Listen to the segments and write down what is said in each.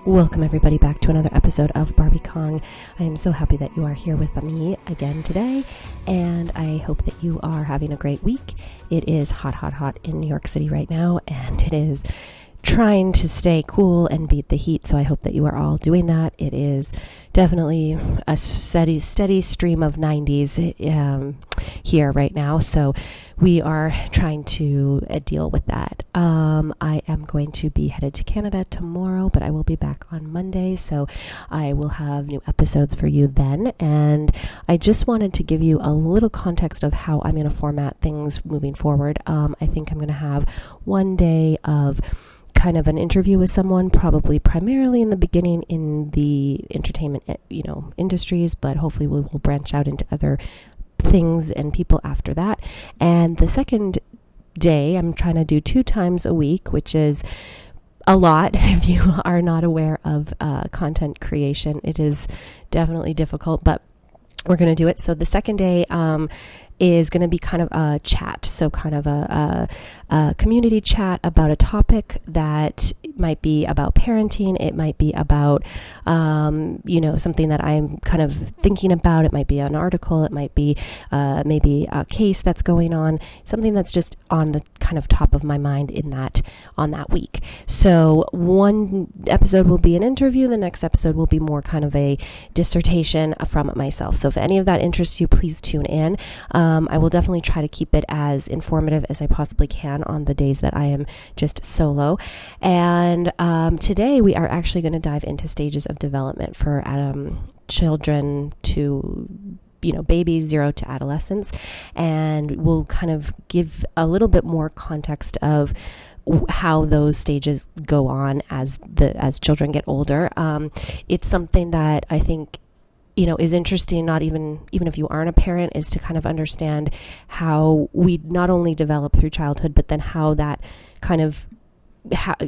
Welcome everybody back to another episode of Barbie Kong. I am so happy that you are here with me again today, and I hope that you are having a great week. It is hot in New York City right now, and it is trying to stay cool and beat the heat, so I hope that you are all doing that. It is definitely a steady stream of 90s here right now, so we are trying to deal with that. I am going to be headed to Canada tomorrow, but I will be back on Monday, so I will have new episodes for you then. And I just wanted to give you a little context of how I'm going to format things moving forward. I think I'm going to have one day of kind of an interview with someone, probably primarily in the beginning in the entertainment, industries, but hopefully we will branch out into other things and people after that. And the second day, I'm trying to do 2 times a week, which is a lot. If you are not aware of content creation, it is definitely difficult, but we're going to do it. So the second day is going to be kind of a chat, so kind of a community chat about a topic that might be about parenting. It might be about, something that I'm kind of thinking about. It might be an article. It might be maybe a case that's going on, something that's just on the kind of top of my mind on that week. So one episode will be an interview. The next episode will be more kind of a dissertation from myself. So if any of that interests you, please tune in. I will definitely try to keep it as informative as I possibly can on the days that I am just solo. And today we are actually going to dive into stages of development for children to babies 0 to adolescence, and we'll kind of give a little bit more context of how those stages go on as children get older. It's something that I think is interesting, not even if you aren't a parent, is to kind of understand how we not only develop through childhood, but then how that kind of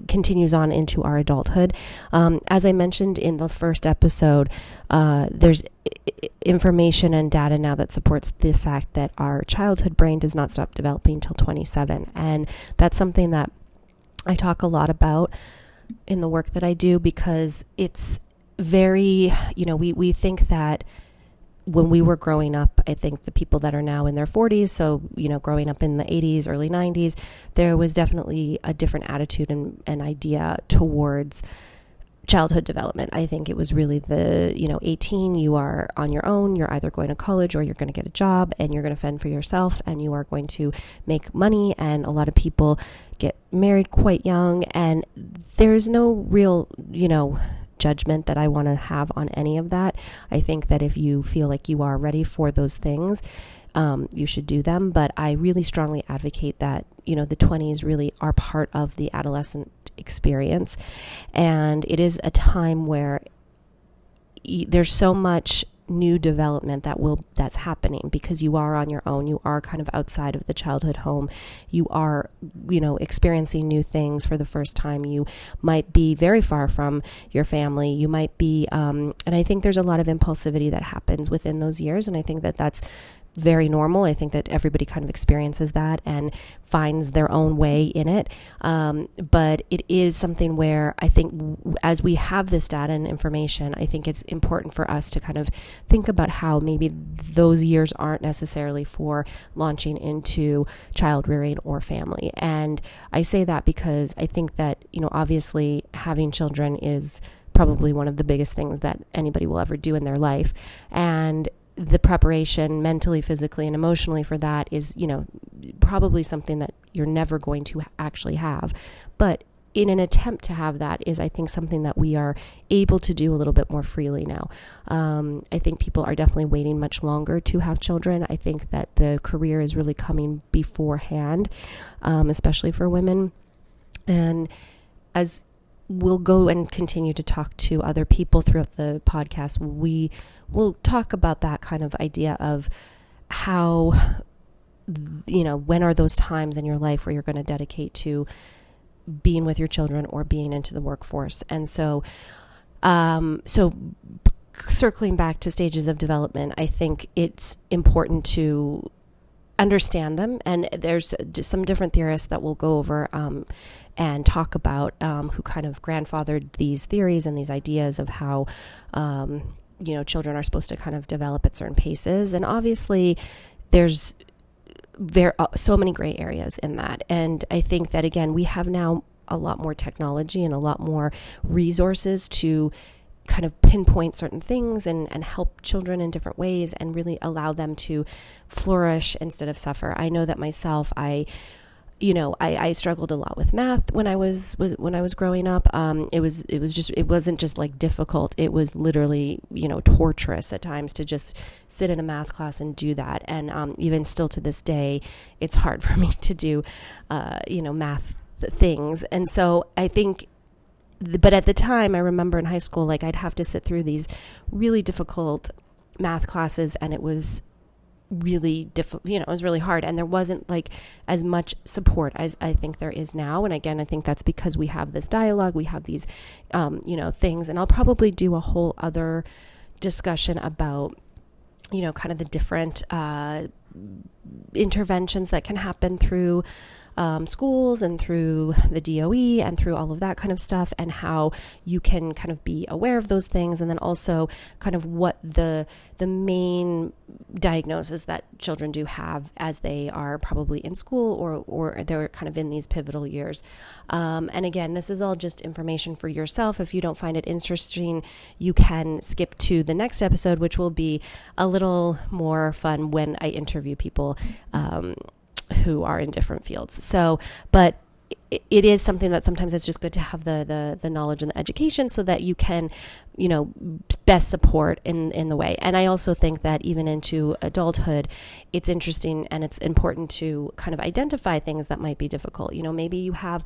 continues on into our adulthood. As I mentioned in the first episode, there's information and data now that supports the fact that our childhood brain does not stop developing till 27. And that's something that I talk a lot about in the work that I do, because it's very, we think that when we were growing up, I think the people that are now in their 40s, so, growing up in the 80s, early 90s, there was definitely a different attitude and idea towards childhood development. I think it was really 18, you are on your own, you're either going to college or you're going to get a job and you're going to fend for yourself and you are going to make money. And a lot of people get married quite young, and there's no real, judgment that I want to have on any of that. I think that if you feel like you are ready for those things, you should do them. But I really strongly advocate that, the 20s really are part of the adolescent experience. And it is a time where there's so much new development that's happening, because you are on your own. You are kind of outside of the childhood home. You are, experiencing new things for the first time. You might be very far from your family. You might be, and I think there's a lot of impulsivity that happens within those years. And I think that that's very normal. I think that everybody kind of experiences that and finds their own way in it. But it is something where I think as we have this data and information, I think it's important for us to kind of think about how maybe those years aren't necessarily for launching into child rearing or family. And I say that because I think that, obviously having children is probably one of the biggest things that anybody will ever do in their life. And the preparation mentally, physically, and emotionally for that is, probably something that you're never going to actually have. But in an attempt to have that is, I think, something that we are able to do a little bit more freely now. I think people are definitely waiting much longer to have children. I think that the career is really coming beforehand, especially for women. And as we'll go and continue to talk to other people throughout the podcast, we will talk about that kind of idea of how, when are those times in your life where you're going to dedicate to being with your children or being into the workforce. And so circling back to stages of development, I think it's important to understand them. And there's just some different theorists that we'll go over and talk about who kind of grandfathered these theories and these ideas of how children are supposed to kind of develop at certain paces. And obviously there's so many gray areas in that. And I think that, again, we have now a lot more technology and a lot more resources to kind of pinpoint certain things and help children in different ways and really allow them to flourish instead of suffer. I know that myself, I struggled a lot with math when I was growing up. It wasn't just like difficult. It was literally, torturous at times to just sit in a math class and do that. And even still to this day, it's hard for me to do, math things. And so I think, but at the time, I remember in high school, like I'd have to sit through these really difficult math classes, and it was really difficult, it was really hard. And there wasn't like as much support as I think there is now. And again, I think that's because we have this dialogue, we have these, things, and I'll probably do a whole other discussion about, kind of the different, interventions that can happen through schools and through the DOE and through all of that kind of stuff, and how you can kind of be aware of those things, and then also kind of what the main diagnosis that children do have as they are probably in school or they're kind of in these pivotal years. And again, this is all just information for yourself. If you don't find it interesting, you can skip to the next episode, which will be a little more fun when I interview people who are in different fields. So, but it is something that sometimes it's just good to have the knowledge and the education so that you can, best support in the way. And I also think that even into adulthood, it's interesting and it's important to kind of identify things that might be difficult. Maybe you have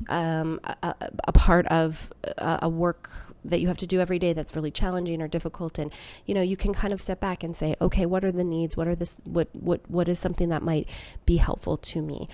a part of a work that you have to do every day that's really challenging or difficult, and you can kind of step back and say, okay, what are the needs, what is something that might be helpful to me.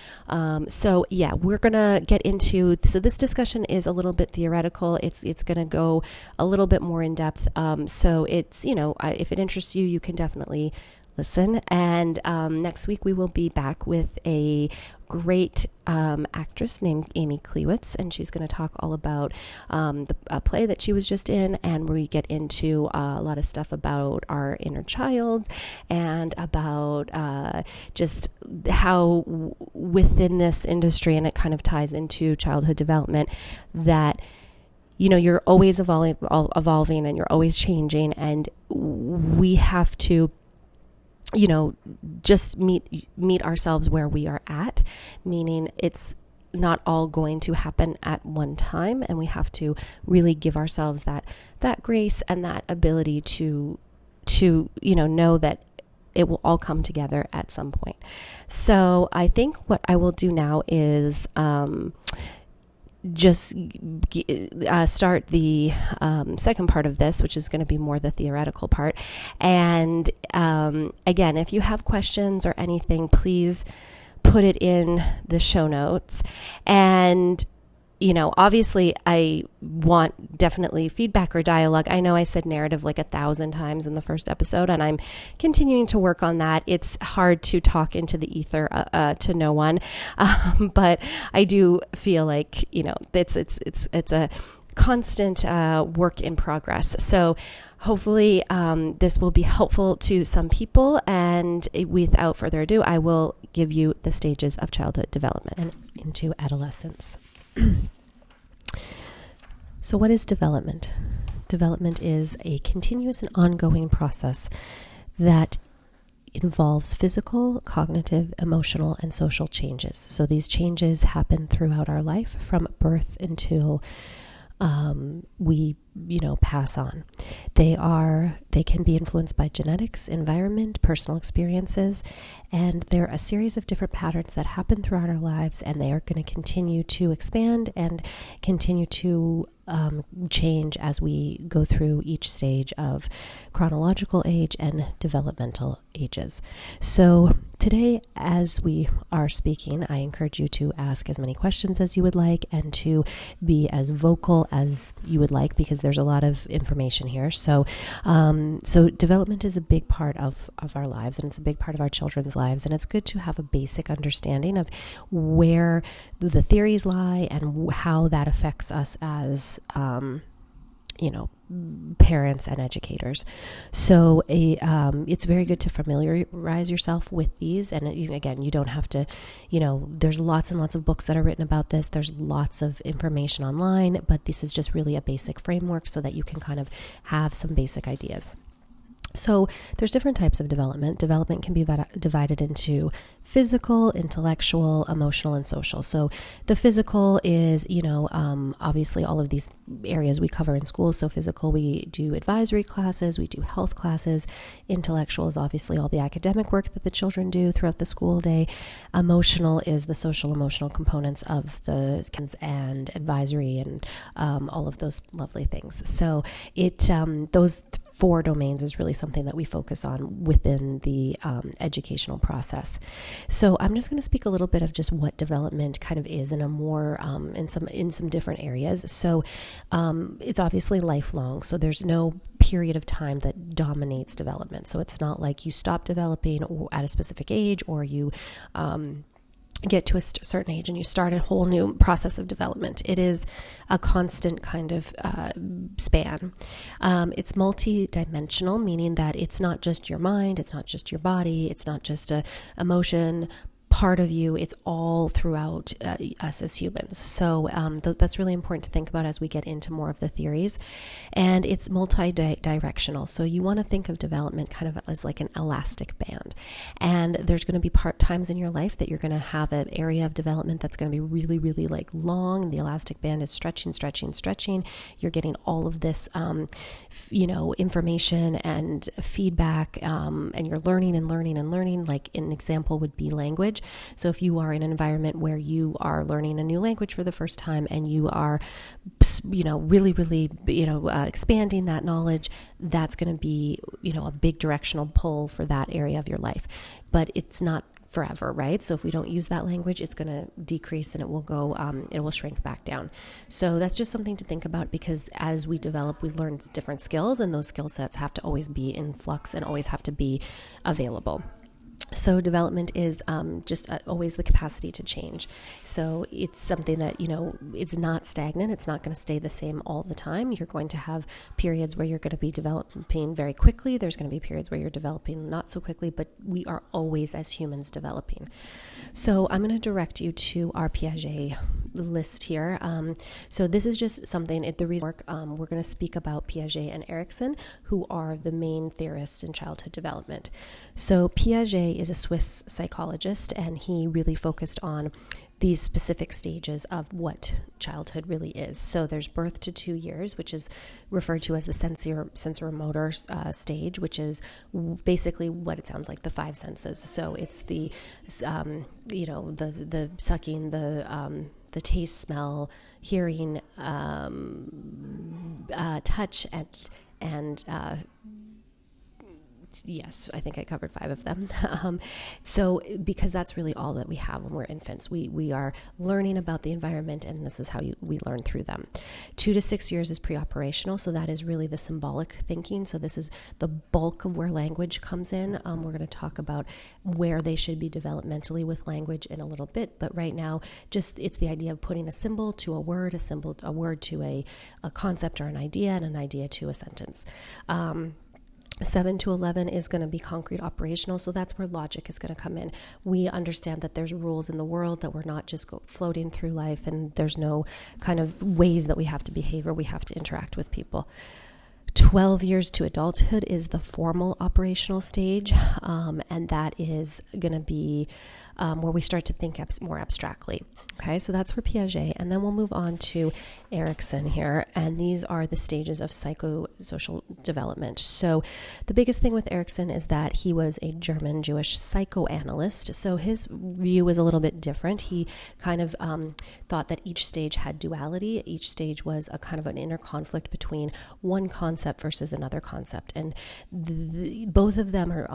So yeah, we're gonna get into, so this discussion is a little bit theoretical. It's gonna go a little bit more in depth, so it's if it interests you, you can definitely listen. And next week we will be back with a great actress named Amy Klewitz, and she's going to talk all about the play that she was just in, and we get into a lot of stuff about our inner child and about just how within this industry, and it kind of ties into childhood development, that you're always evolving and you're always changing, and we have to just meet ourselves where we are at, meaning it's not all going to happen at one time, and we have to really give ourselves that grace and that ability to know that it will all come together at some point. So I think what I will do now is just start the second part of this, which is going to be more the theoretical part. And again, if you have questions or anything, please put it in the show notes. And obviously I want definitely feedback or dialogue. I know I said narrative like 1,000 times in the first episode, and I'm continuing to work on that. It's hard to talk into the ether to no one, but I do feel like it's a constant work in progress. So hopefully this will be helpful to some people. And without further ado, I will give you the stages of childhood development and into adolescence. So what is development? Development is a continuous and ongoing process that involves physical, cognitive, emotional, and social changes. So these changes happen throughout our life from birth until we pass on. They can be influenced by genetics, environment, personal experiences, and they're a series of different patterns that happen throughout our lives, and they are going to continue to expand and continue to change as we go through each stage of chronological age and developmental ages. So today, as we are speaking, I encourage you to ask as many questions as you would like and to be as vocal as you would like, because there's a lot of information here. So development is a big part of our lives, and it's a big part of our children's lives. And it's good to have a basic understanding of where the theories lie and how that affects us as parents and educators. So it's very good to familiarize yourself with these. And again, you don't have to, there's lots and lots of books that are written about this. There's lots of information online, but this is just really a basic framework so that you can kind of have some basic ideas. So there's different types of development. Development can be divided into physical, intellectual, emotional, and social. So the physical is, obviously all of these areas we cover in school. So physical, we do advisory classes, we do health classes. Intellectual is obviously all the academic work that the children do throughout the school day. Emotional is the social emotional components of the and advisory and all of those lovely things. So those 4 domains is really something that we focus on within the educational process. So I'm just going to speak a little bit of just what development kind of is in a more in some different areas. So it's obviously lifelong. So there's no period of time that dominates development. So it's not like you stop developing at a specific age, or you get to a certain age and you start a whole new process of development. It is a constant kind of span. It's multi-dimensional, meaning that it's not just your mind, it's not just your body, it's not just a emotion part of you, it's all throughout us as humans. So that's really important to think about as we get into more of the theories. And it's multi-directional. So you want to think of development kind of as like an elastic band. And there's going to be times in your life that you're going to have an area of development that's going to be really, really like long. The elastic band is stretching. You're getting all of this, information and feedback, and you're learning. Like an example would be language. So if you are in an environment where you are learning a new language for the first time and you are, really, expanding that knowledge, that's going to be, a big directional pull for that area of your life. But it's not forever, right? So if we don't use that language, it's going to decrease and it will shrink back down. So that's just something to think about, because as we develop, we learn different skills, and those skill sets have to always be in flux and always have to be available. So development is just always the capacity to change. So it's something that, it's not stagnant. It's not going to stay the same all the time. You're going to have periods where you're going to be developing very quickly. There's going to be periods where you're developing not so quickly, but we are always, as humans, developing. So I'm going to direct you to our Piaget list here. So this is just something, the reason we're going to speak about Piaget and Erikson, who are the main theorists in childhood development. So Piaget is a Swiss psychologist, and he really focused on these specific stages of what childhood really is. So there's birth to 2 years, which is referred to as the sensorimotor stage, which is basically what it sounds like, the 5 senses. So it's the the sucking, the taste, smell, hearing, touch, and yes, I think I covered 5 of them. So because that's really all that we have when we're infants. We are learning about the environment, and this is how we learn through them. 2 to 6 years is pre-operational, so that is really the symbolic thinking. So this is the bulk of where language comes in. We're going to talk about where they should be developmentally with language in a little bit, but right now, just it's the idea of putting a symbol to a word, a word to a concept or an idea, and an idea to a sentence. 7 to 11 is going to be concrete operational, so that's where logic is going to come in. We understand that there's rules in the world, that we're not just floating through life, and there's no kind of ways that we have to behave or we have to interact with people. 12 years to adulthood is the formal operational stage, and that is going to be where we start to think more abstractly. Okay, so that's for Piaget, and then we'll move on to Erikson here, and these are the stages of psychosocial development. So the biggest thing with Erikson is that he was a German Jewish psychoanalyst, so his view was a little bit different. He kind of thought that each stage had duality. Each stage was a kind of an inner conflict between one concept concept versus another concept. And both of them are,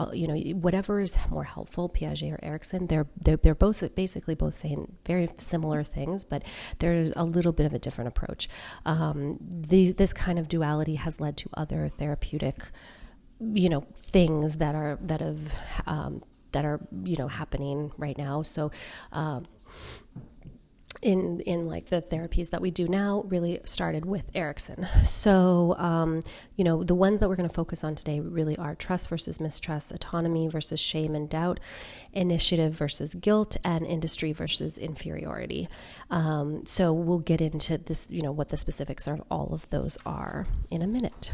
whatever is more helpful, Piaget or Erikson, they're both basically both saying very similar things, but there's a little bit of a different approach. This kind of duality has led to other therapeutic, things that are happening right now. So, in like the therapies that we do now really started with Erikson. So, the ones that we're going to focus on today really are trust versus mistrust, autonomy versus shame and doubt, initiative versus guilt, and industry versus inferiority. So we'll get into this, what the specifics of all of those are in a minute.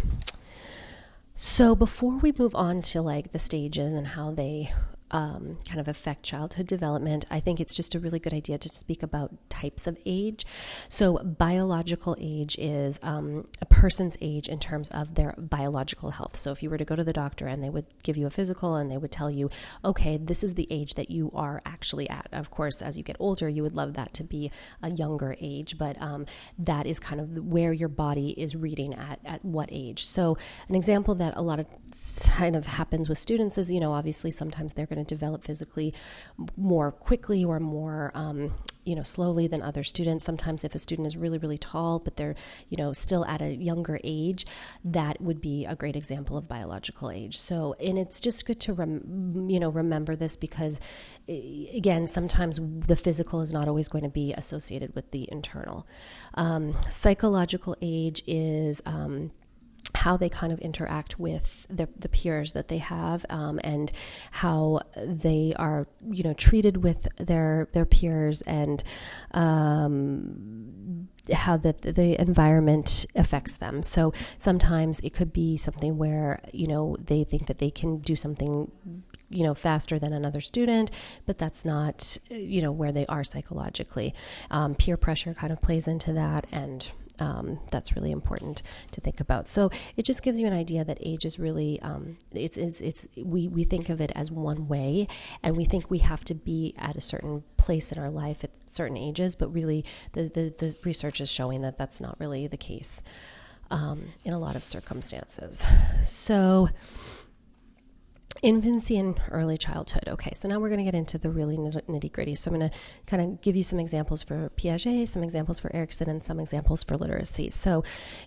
So before we move on to like the stages and how they kind of affect childhood development, I think it's just a really good idea to speak about types of age. So biological age is a person's age in terms of their biological health. So if you were to go to the doctor and they would give you a physical and they would tell you, okay, this is the age that you are actually at. Of course, as you get older, you would love that to be a younger age, but that is kind of where your body is reading at what age. So an example that a lot of kind of happens with students is, obviously sometimes they're going to develop physically more quickly or more, slowly than other students. Sometimes if a student is really, really tall, but they're, still at a younger age, that would be a great example of biological age. So, and it's just good to, remember this because, again, sometimes the physical is not always going to be associated with the internal. Psychological age is, how they kind of interact with the peers that they have, and how they are, treated with their peers, and how the environment affects them. So sometimes it could be something where, they think that they can do something faster than another student, but that's not, where they are psychologically. Peer pressure kind of plays into that, and that's really important to think about. So it just gives you an idea that age is really, we think of it as one way, and we think we have to be at a certain place in our life at certain ages, but really the research is showing that that's not really the case in a lot of circumstances. So infancy and early childhood. Okay, so now we're going to get into the really nitty gritty. So I'm going to kind of give you some examples for Piaget, some examples for Erikson, and some examples for literacy. So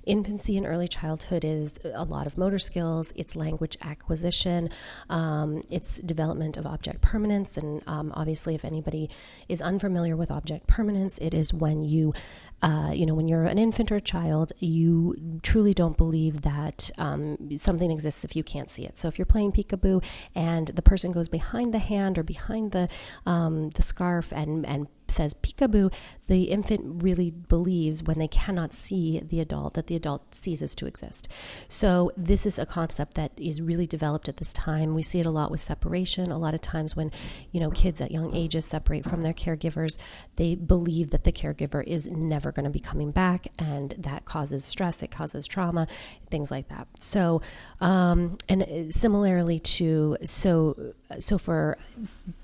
infancy and early childhood is a lot of motor skills, it's language acquisition, it's development of object permanence. And obviously, if anybody is unfamiliar with object permanence, it is when you when you're an infant or a child, you truly don't believe that something exists if you can't see it. So if you're playing peekaboo and the person goes behind the hand or behind the scarf and says peekaboo, the infant really believes when they cannot see the adult that the adult ceases to exist. So this is a concept that is really developed at this time. We see it a lot with separation. A lot of times when, kids at young ages separate from their caregivers, they believe that the caregiver is never going to be coming back, and that causes stress, it causes trauma, things like that. So, and similarly to, so for,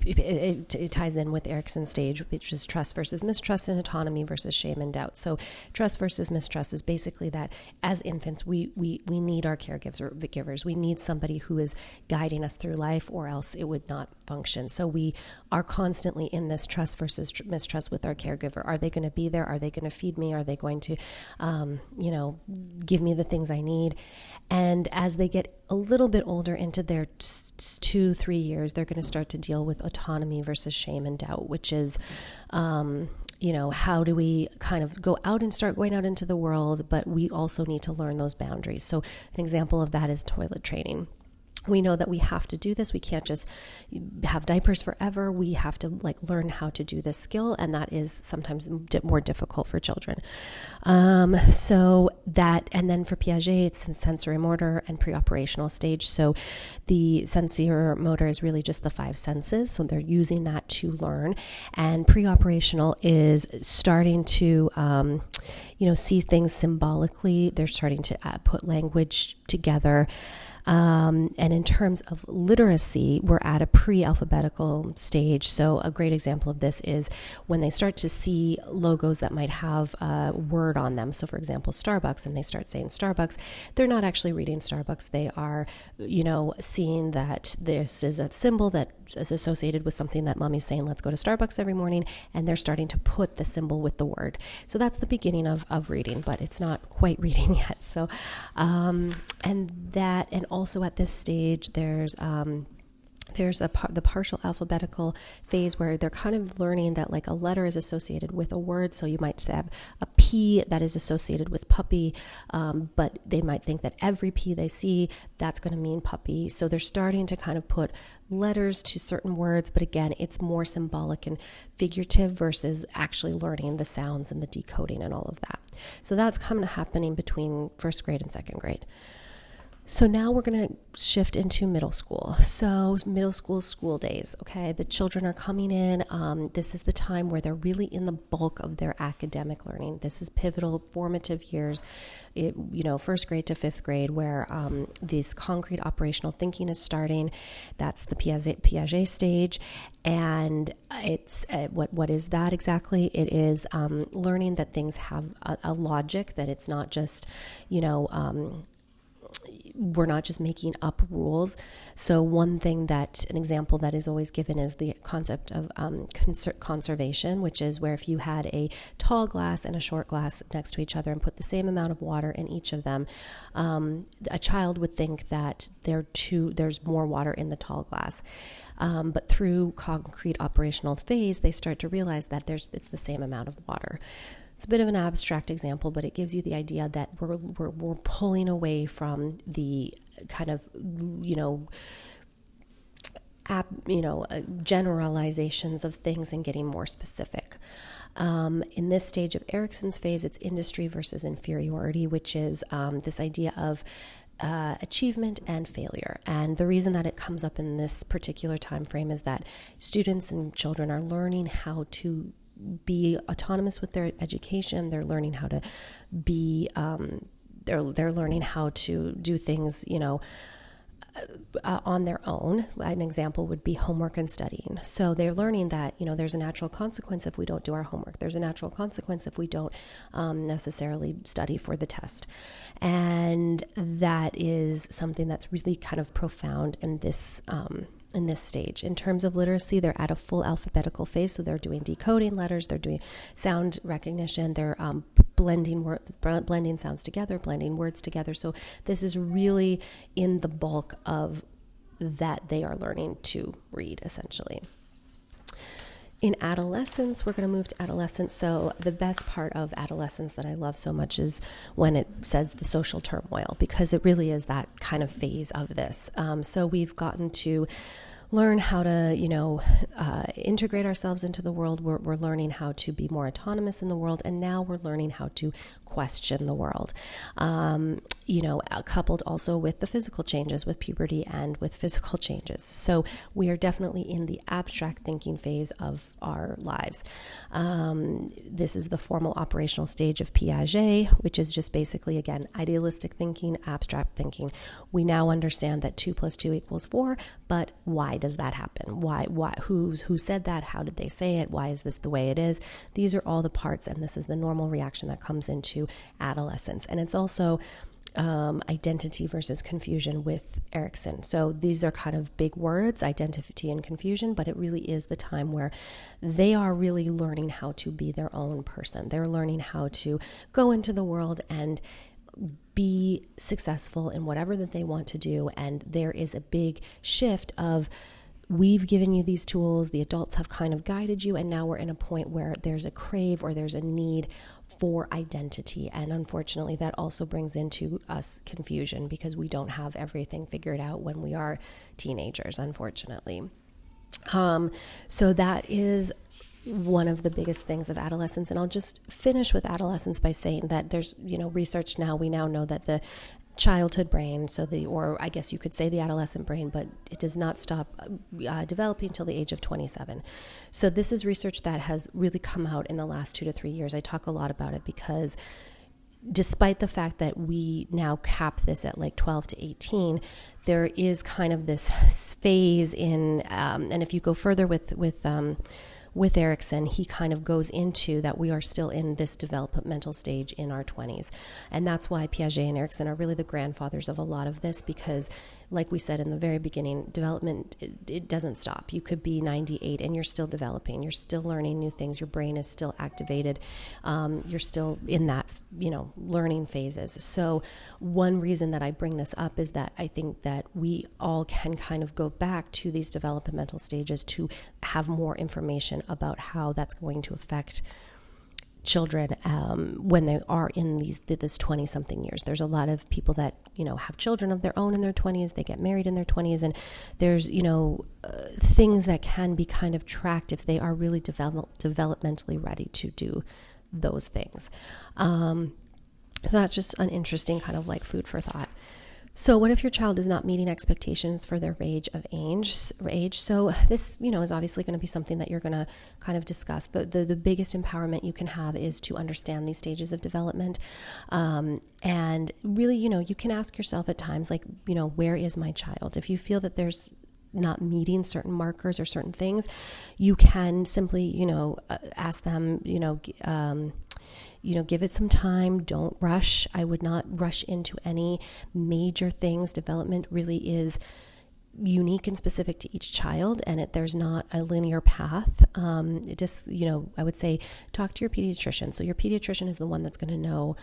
it ties in with Erikson's stage, which is trust versus mistrust, and autonomy versus shame and doubt. So trust versus mistrust is basically that as infants, we need our caregivers. We need somebody who is guiding us through life, or else it would not function. So we are constantly in this trust versus mistrust with our caregiver. Are they going to be there? Are they going to feed me? Are they going to, give me the things I need? And as they get a little bit older, into their 2-3 years, they're going to start to deal with autonomy versus shame and doubt, which is, how do we kind of go out and start going out into the world, but we also need to learn those boundaries. So an example of that is toilet training. We know that we have to do this. We can't just have diapers forever. We have to learn how to do this skill, and that is sometimes more difficult for children. So that, and then for Piaget, it's in sensory motor and pre-operational stage. So the sensory motor is really just the 5 senses. So they're using that to learn, and pre-operational is starting to, see things symbolically. They're starting to put language together. And in terms of literacy, we're at a pre-alphabetical stage. So a great example of this is when they start to see logos that might have a word on them. So for example, Starbucks, and they start saying Starbucks, they're not actually reading Starbucks. They are, seeing that this is a symbol that is associated with something that mommy's saying, let's go to Starbucks every morning. And they're starting to put the symbol with the word. So that's the beginning of reading, but it's not quite reading yet. So, and also at this stage, there's the partial alphabetical phase where they're kind of learning that like a letter is associated with a word. So you might have a P that is associated with puppy, but they might think that every P they see, that's going to mean puppy. So they're starting to kind of put letters to certain words, but again, it's more symbolic and figurative versus actually learning the sounds and the decoding and all of that. So that's kind of happening between first grade and second grade. So now we're going to shift into middle school. So middle school days, okay? The children are coming in. This is the time where they're really in the bulk of their academic learning. This is pivotal, formative years, first grade to fifth grade, where this concrete operational thinking is starting. That's the Piaget stage. And it's what is that exactly? It is learning that things have a logic, that it's not just, we're not just making up rules. So one thing an example that is always given is the concept of conservation, which is where if you had a tall glass and a short glass next to each other and put the same amount of water in each of them, a child would think that there's more water in the tall glass. But through concrete operational phase, they start to realize that it's the same amount of water. It's a bit of an abstract example, but it gives you the idea that we're pulling away from the kind of, generalizations of things and getting more specific. In this stage of Erikson's phase, it's industry versus inferiority, which is this idea of achievement and failure. And the reason that it comes up in this particular time frame is that students and children are learning how to be autonomous with their education. They're learning how to be, they're learning how to do things, on their own. An example would be homework and studying. So they're learning that, there's a natural consequence if we don't do our homework. There's a natural consequence if we don't necessarily study for the test. And that is something that's really kind of profound in this stage. In terms of literacy, they're at a full alphabetical phase. So they're doing decoding letters, they're doing sound recognition, they're blending sounds together, blending words together. So this is really in the bulk of that they are learning to read, essentially. In adolescence, we're going to move to adolescence. So the best part of adolescence that I love so much is when it says the social turmoil, because it really is that kind of phase of this. So we've gotten to learn how to, integrate ourselves into the world. We're learning how to be more autonomous in the world, and now we're learning how to question the world. Coupled also with the physical changes with puberty and with physical changes. So we are definitely in the abstract thinking phase of our lives. This is the formal operational stage of Piaget, which is just basically, again, idealistic thinking, abstract thinking. We now understand that 2 + 2 = 4, but why does that happen? Why? Who said that? How did they say it? Why is this the way it is? These are all the parts, and this is the normal reaction that comes into adolescence. And it's also identity versus confusion with Erikson. So these are kind of big words, identity and confusion, but it really is the time where they are really learning how to be their own person. They're learning how to go into the world and be successful in whatever that they want to do. And there is a big shift of, we've given you these tools, the adults have kind of guided you, and now we're in a point where there's a crave or there's a need for identity. And unfortunately, that also brings into us confusion because we don't have everything figured out when we are teenagers, unfortunately. So that is one of the biggest things of adolescence. And I'll just finish with adolescence by saying that there's, research now, we now know that the childhood brain, or I guess you could say the adolescent brain, but it does not stop developing until the age of 27. So this is research that has really come out in the last 2 to 3 years. I talk a lot about it because despite the fact that we now cap this at like 12 to 18, there is kind of this phase in, and if you go further with Erikson, he kind of goes into that we are still in this developmental stage in our 20s. And that's why Piaget and Erikson are really the grandfathers of a lot of this, because like we said in the very beginning, development, it doesn't stop. You could be 98 and you're still developing. You're still learning new things. Your brain is still activated. You're still in that, learning phases. So one reason that I bring this up is that I think that we all can kind of go back to these developmental stages to have more information about how that's going to affect children when they are in this 20-something years. There's a lot of people that, have children of their own in their 20s. They get married in their 20s. And there's, things that can be kind of tracked if they are really developmentally ready to do those things. So that's just an interesting kind of like food for thought. So what if your child is not meeting expectations for their age? So this, is obviously going to be something that you're going to kind of discuss. The biggest empowerment you can have is to understand these stages of development. And really, you can ask yourself at times, like, where is my child? If you feel that there's not meeting certain markers or certain things, you can simply, ask them, give it some time. Don't rush. I would not rush into any major things. Development really is unique and specific to each child, and there's not a linear path. I would say talk to your pediatrician. So your pediatrician is the one that's going to know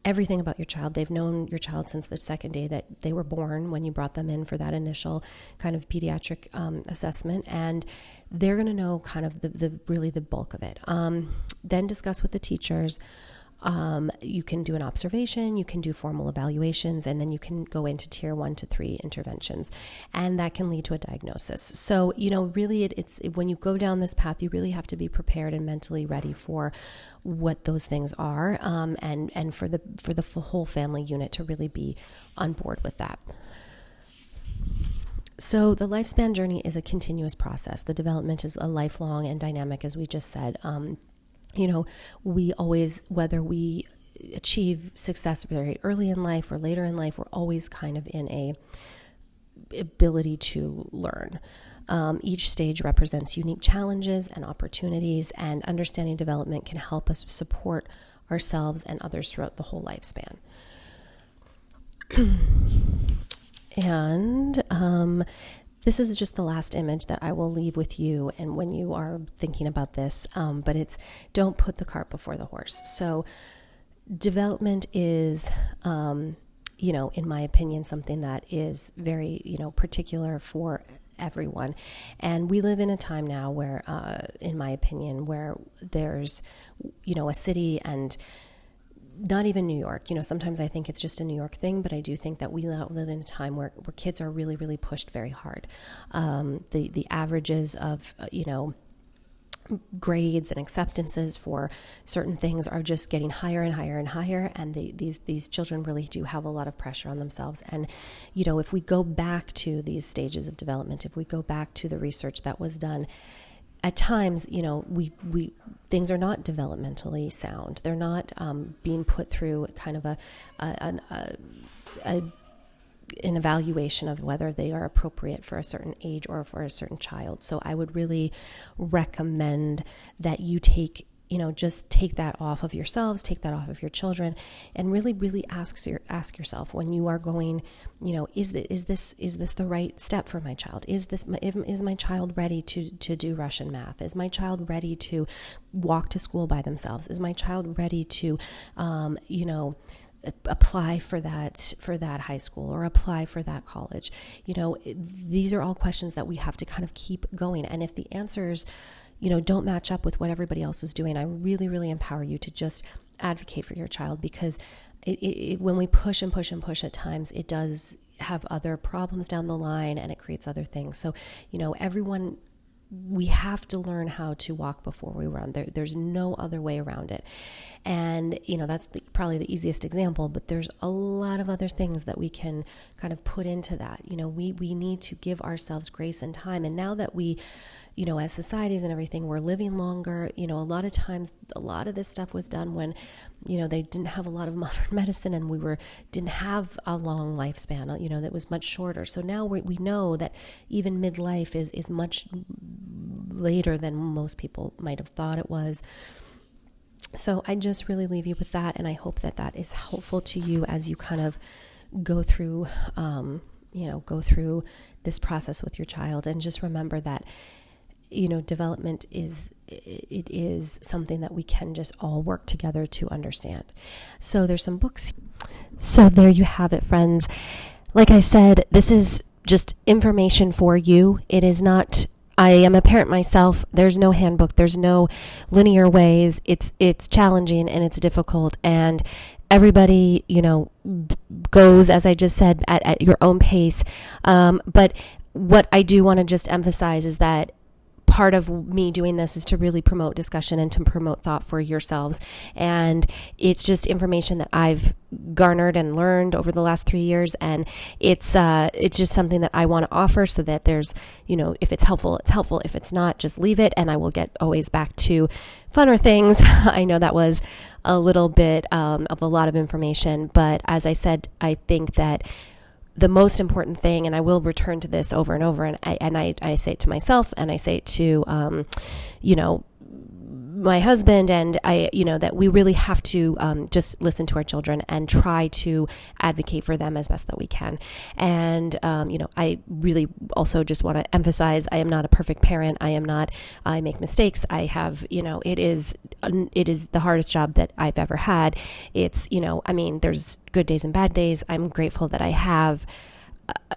everything about your child. They've known your child since the second day that they were born, when you brought them in for that initial kind of pediatric assessment, and they're going to know kind of the bulk of it. Then discuss with the teachers. You can do an observation, you can do formal evaluations, and then you can go into tier 1 to 3 interventions, and that can lead to a diagnosis. So, really it's when you go down this path, you really have to be prepared and mentally ready for what those things are, and for the whole family unit to really be on board with that. So the lifespan journey is a continuous process. The development is a lifelong and dynamic, as we just said. We always, whether we achieve success very early in life or later in life, we're always kind of in a ability to learn. Each stage represents unique challenges and opportunities, and understanding development can help us support ourselves and others throughout the whole lifespan. And this is just the last image that I will leave with you, and when you are thinking about this, but it's don't put the cart before the horse. So development is, in my opinion, something that is very, particular for everyone. And we live in a time now where, in my opinion, where there's, a city, and not even New York. Sometimes I think it's just a New York thing, but I do think that we live in a time where kids are really, really pushed very hard. The averages of, grades and acceptances for certain things are just getting higher and higher and higher. And these children really do have a lot of pressure on themselves. And, if we go back to these stages of development, if we go back to the research that was done, at times, we things are not developmentally sound. They're not being put through kind of an evaluation of whether they are appropriate for a certain age or for a certain child. So I would really recommend that you just take that off of yourselves, take that off of your children, and really, really ask yourself when you are going, is this the right step for my child? Is my child ready to do Russian math? Is my child ready to walk to school by themselves? Is my child ready to, apply for that high school or apply for that college? These are all questions that we have to kind of keep going. And if the answers don't match up with what everybody else is doing, I really, really empower you to just advocate for your child, because when we push and push and push at times, it does have other problems down the line, and it creates other things. So, everyone we have to learn how to walk before we run. There's no other way around it. And, that's probably the easiest example, but there's a lot of other things that we can kind of put into that. We need to give ourselves grace and time. And now that we, as societies and everything, we're living longer, a lot of times, a lot of this stuff was done when, they didn't have a lot of modern medicine, and we didn't have a long lifespan, that was much shorter. So now we know that even midlife is much later than most people might have thought it was. So I just really leave you with that, and I hope that that is helpful to you as you kind of go through, go through this process with your child. And just remember that, development is something that we can just all work together to understand. So there's some books. So there you have it, friends. Like I said, this is just information for you. It is not, I am a parent myself. There's no handbook. There's no linear ways. It's challenging and it's difficult. And everybody, goes, as I just said, at your own pace. But what I do want to just emphasize is that part of me doing this is to really promote discussion and to promote thought for yourselves. And it's just information that I've garnered and learned over the last 3 years. And it's just something that I want to offer so that there's, if it's helpful, it's helpful. If it's not, just leave it. And I will get always back to funner things. I know that was a little bit of a lot of information, but as I said, I think that the most important thing, and I will return to this over and over, and I say it to myself, and I say it to, my husband, and that we really have to just listen to our children and try to advocate for them as best that we can. And, I really also just want to emphasize, I am not a perfect parent. I make mistakes. I have, it is the hardest job that I've ever had. It's, there's good days and bad days. I'm grateful that I have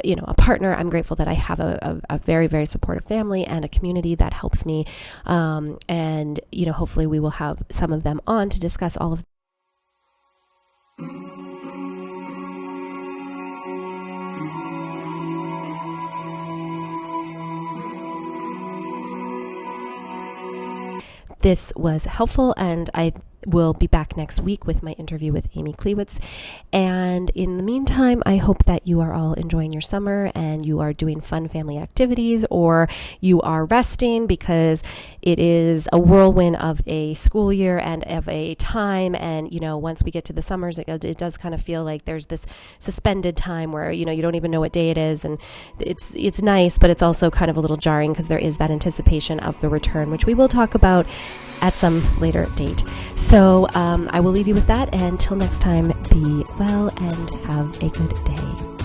a partner. I'm grateful that I have a very, very supportive family and a community that helps me. And, hopefully we will have some of them on to discuss all of this was helpful, and I will be back next week with my interview with Amy Klewitz. And in the meantime, I hope that you are all enjoying your summer and you are doing fun family activities, or you are resting, because it is a whirlwind of a school year and of a time. And, once we get to the summers, it does kind of feel like there's this suspended time where, you don't even know what day it is. And it's nice, but it's also kind of a little jarring because there is that anticipation of the return, which we will talk about at some later date. So I will leave you with that. And until next time, be well and have a good day.